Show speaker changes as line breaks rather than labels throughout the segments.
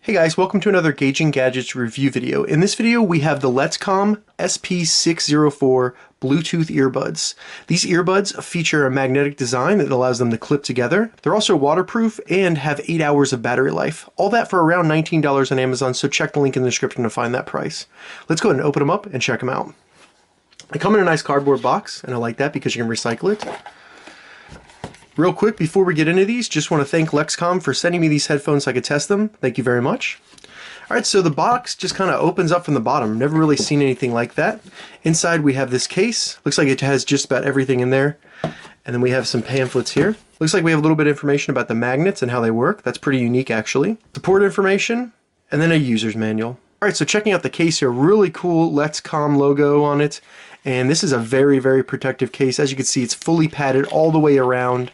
Hey guys, welcome to another Gauging Gadgets review video. In this video we have the Letscom SP604 Bluetooth earbuds. These earbuds feature a magnetic design that allows them to clip together. They're also waterproof and have 8 hours of battery life. All that for around $19 on Amazon, so check the link in the description to find that price. Let's go ahead and open them up and check them out. They come in a nice cardboard box, and I like that because you can recycle it. Real quick, before we get into these, just want to thank Letscom for sending me these headphones so I could test them. Thank you very much. Alright, so the box just kind of opens up from the bottom. Never really seen anything like that. Inside we have this case. Looks like it has just about everything in there. And then we have some pamphlets here. Looks like we have a little bit of information about the magnets and how they work. That's pretty unique actually. Support information, and then a user's manual. Alright, so checking out the case here, really cool Letscom logo on it. And this is a very, very protective case. As you can see, it's fully padded all the way around.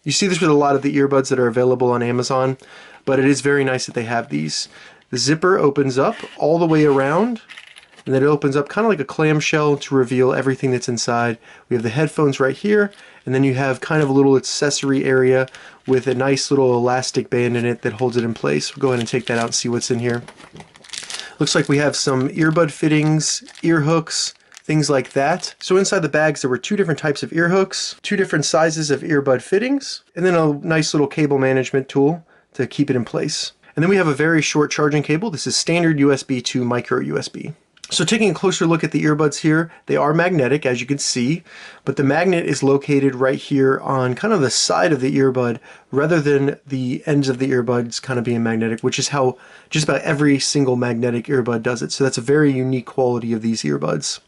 You see this with a lot of the earbuds that are available on Amazon, but it is very nice that they have these. The zipper opens up all the way around, and then it opens up kind of like a clamshell to reveal everything that's inside. We have the headphones right here, and then you have kind of a little accessory area with a nice little elastic band in it that holds it in place. We'll go ahead and take that out and see what's in here. Looks like we have some earbud fittings, ear hooks, things like that. So inside the bags there were two different types of ear hooks, two different sizes of earbud fittings, and then a nice little cable management tool to keep it in place. And then we have a very short charging cable. This is standard USB to micro USB. So taking a closer look at the earbuds here, they are magnetic as you can see, but the magnet is located right here on kind of the side of the earbud rather than the ends of the earbuds kind of being magnetic, which is how just about every single magnetic earbud does it. So that's a very unique quality of these earbuds.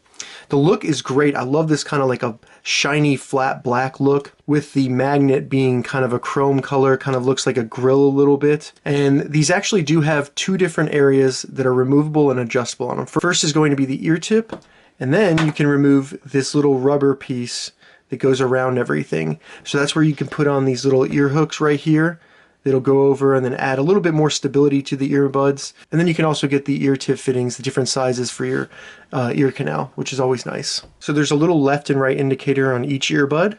The look is great. I love this kind of like a shiny flat black look with the magnet being kind of a chrome color, kind of looks like a grill a little bit. And these actually do have two different areas that are removable and adjustable on them. First is going to be the ear tip, and then you can remove this little rubber piece that goes around everything. So that's where you can put on these little ear hooks right here. It'll go over and then add a little bit more stability to the earbuds. And then you can also get the ear tip fittings, the different sizes for your ear canal, which is always nice. So there's a little left and right indicator on each earbud.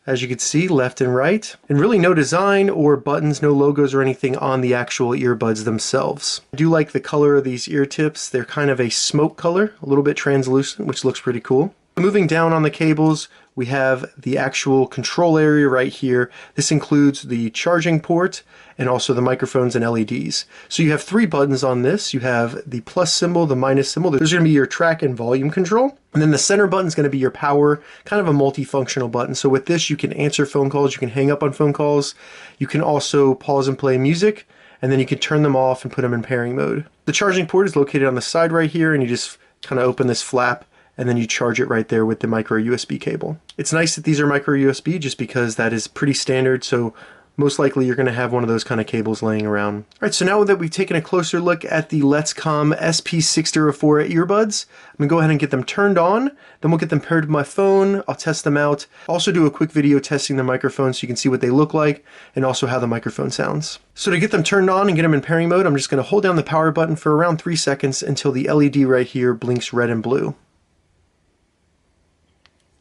As you can see, left and right. And really no design or buttons, no logos or anything on the actual earbuds themselves. I do like the color of these ear tips. They're kind of a smoke color, a little bit translucent, which looks pretty cool. Moving down on the cables, we have the actual control area right here. This includes the charging port and also the microphones and LEDs. So you have three buttons on this. You have the plus symbol, the minus symbol. There's going to be your track and volume control. And then the center button is going to be your power, kind of a multifunctional button. So with this, you can answer phone calls, you can hang up on phone calls. You can also pause and play music, and then you can turn them off and put them in pairing mode. The charging port is located on the side right here, and you just kind of open this flap and then you charge it right there with the micro USB cable. It's nice that these are micro USB just because that is pretty standard, so most likely you're going to have one of those kind of cables laying around. Alright, so now that we've taken a closer look at the Letscom SP604 earbuds, I'm going to go ahead and get them turned on, then we'll get them paired with my phone, I'll test them out, also do a quick video testing the microphone so you can see what they look like and also how the microphone sounds. So to get them turned on and get them in pairing mode, I'm just going to hold down the power button for around 3 seconds until the LED right here blinks red and blue.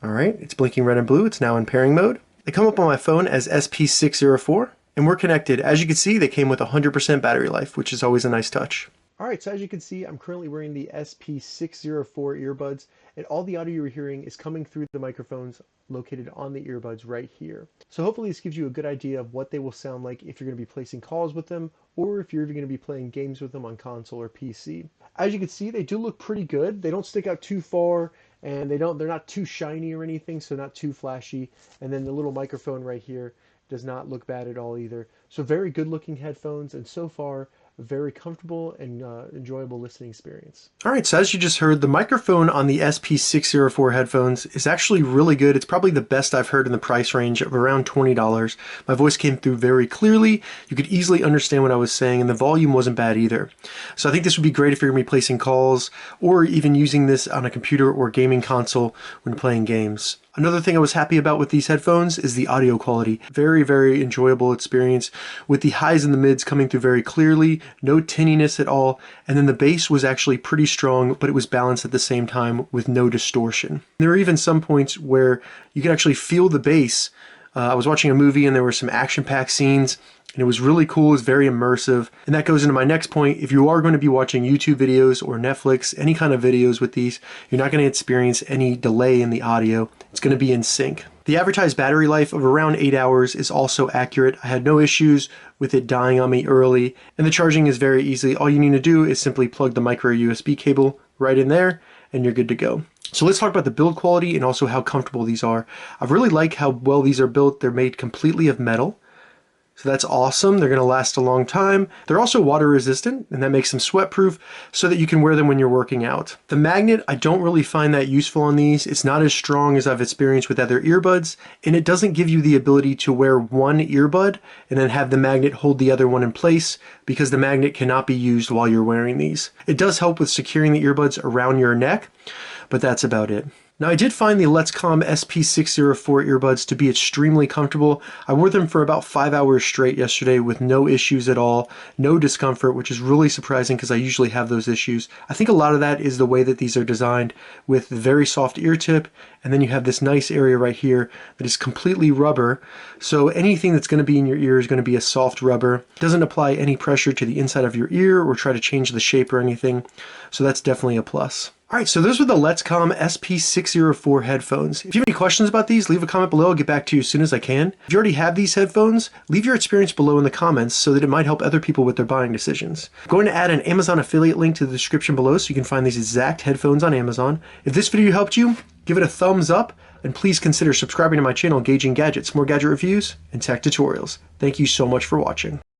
Alright, it's blinking red and blue. It's now in pairing mode. They come up on my phone as SP604, and we're connected. As you can see, they came with 100% battery life, which is always a nice touch. Alright, so as you can see, I'm currently wearing the SP604 earbuds, and all the audio you're hearing is coming through the microphones located on the earbuds right here. So hopefully this gives you a good idea of what they will sound like if you're going to be placing calls with them, or if you're even going to be playing games with them on console or PC. As you can see, they do look pretty good. They don't stick out too far, and they're not too shiny or anything, so not too flashy. And then the little microphone right here does not look bad at all either. So very good looking headphones, and so far a very comfortable and enjoyable listening experience. Alright, so as you just heard, the microphone on the SP604 headphones is actually really good. It's probably the best I've heard in the price range of around $20. My voice came through very clearly. You could easily understand what I was saying, and the volume wasn't bad either. So I think this would be great if you're going to be placing calls or even using this on a computer or gaming console when playing games. Another thing I was happy about with these headphones is the audio quality. Very, very enjoyable experience with the highs and the mids coming through very clearly, no tinniness at all, and then the bass was actually pretty strong, but it was balanced at the same time with no distortion. There are even some points where you can actually feel the bass I was watching a movie and there were some action-packed scenes, and it was really cool. It was very immersive. And that goes into my next point. If you are going to be watching YouTube videos or Netflix, any kind of videos with these, you're not going to experience any delay in the audio. It's going to be in sync. The advertised battery life of around 8 hours is also accurate. I had no issues with it dying on me early, and the charging is very easy. All you need to do is simply plug the micro USB cable right in there, and you're good to go. So let's talk about the build quality and also how comfortable these are. I really like how well these are built. They're made completely of metal. So that's awesome. They're going to last a long time. They're also water resistant, and that makes them sweat proof so that you can wear them when you're working out. The magnet, I don't really find that useful on these. It's not as strong as I've experienced with other earbuds, and it doesn't give you the ability to wear one earbud and then have the magnet hold the other one in place, because the magnet cannot be used while you're wearing these. It does help with securing the earbuds around your neck, but that's about it. Now, I did find the Letscom SP604 earbuds to be extremely comfortable. I wore them for about 5 hours straight yesterday with no issues at all, no discomfort, which is really surprising because I usually have those issues. I think a lot of that is the way that these are designed, with the very soft ear tip, and then you have this nice area right here that is completely rubber. So anything that's going to be in your ear is going to be a soft rubber. It doesn't apply any pressure to the inside of your ear or try to change the shape or anything. So that's definitely a plus. Alright, so those were the Letscom SP604 headphones. If you have any questions about these, leave a comment below. I'll get back to you as soon as I can. If you already have these headphones, leave your experience below in the comments so that it might help other people with their buying decisions. I'm going to add an Amazon affiliate link to the description below so you can find these exact headphones on Amazon. If this video helped you, give it a thumbs up, and please consider subscribing to my channel, Gauging Gadgets, more gadget reviews and tech tutorials. Thank you so much for watching.